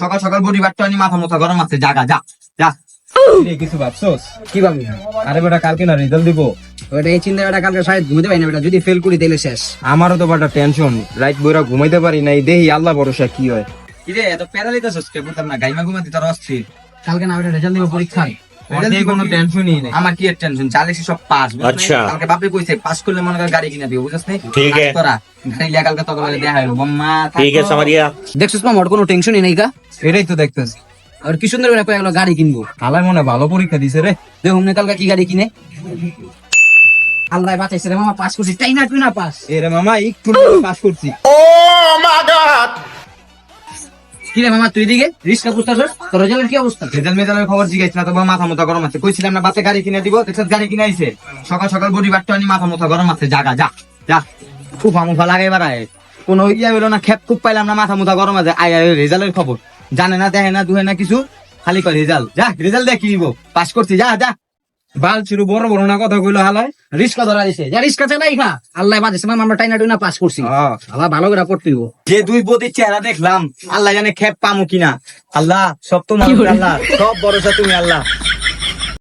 সকাল সকাল বডি বাট্টা নি মাথা মুথা গরম আছে, জাগা যা যা। কিছু ভাবছোস? কি ভাবি? আরে বেটা কালকে না রেজাল্ট দিব। ওটা এই চিন্তা বেটা কালকে সাহেব ঘুমতে পারি না বেটা, যদি ফেল করি তাহলে শেষ। আমারও তো বেটা টেনশন, রাত বইরা ঘুমাইতে পারি নাই, দেখি আল্লাহ ভরসা কি হয়। কিরে এত প্যারালিতাছস কে? বুঝতাম না, গাইমা ঘুমাতি তোর অস্থির। কালকে না বেটা রেজাল্ট দিব পরীক্ষায়। কোনো টেনশনই নেই। আমার কি এর টেনশন? চালিয়েছি সব পাস। আচ্ছা। কালকে বাপে কইছে পাস করলে মনে কর গাড়ি কিনে দিও, বুঝছস না? ঠিক আছে। তোরা গাড়ি লিয়া কালকে তোকে বলে দেখা হইলো মাম্মা। ठीक है समझ गया। দেখছিস মা, মোর কোনো টেনশনই নেই কা। এটাই তো দেখতেছি। আর কি সুন্দর করে কয়েকগুলো গাড়ি কিনবো। আল্লাহ মনে হয় ভালো পরীক্ষা দিছে রে। দেখুন না কালকে কি গাড়ি কিনে। আল্লাহ বাঁচাইছে রে মামা, পাস করছি, তাই না তুই না পাস। এরে মামা একটু পাস করছি। কি রে মামা তুই দিকে রিস্কা বুঝতাছস, তোর রেজাল্টের কি অবস্থা? রেজাল্ট মেজালের খবর জিজ্ঞাসা না, তো মাথা মুথা গরম আছে। কইছিলাম না বাতে গাড়ি কিনে দিব, দেখছস গাড়ি কিনে আইছে। সকাল সকাল বডি বাট্টা নি মাথা মুথা গরম আছে, জাগা যা যা। খুব আমুফা লাগাই বাড়ায়, কোনো ইয়া হইলো না, খেপ খুব পাইলাম না, মাথা মুথা গরম আছে। আয় রেজাল্টের খবর জানে না, দেখে না, দুহে না কিছু, খালি কয় রেজাল্ট। যা রেজাল্ট দেখি দিব, পাস করছি, যা যা। বাল ছিল বড় বড় না কথা কইলো হালায়। রিস্কা ধরা দিছে, যা রিস্কা চালাই খা। আল্লাহ বাঁচাইছে মামা, আমরা টাইনা টুইনা পাস করছি। আল্লাহ ভালো করে পড়তে দিব। যে দুই বদির চেহারা দেখলাম, আল্লাহ জানে খেপ পামু কিনা। আল্লাহ সব তো আল্লাহ, সব ভরসা তুমি আল্লাহ।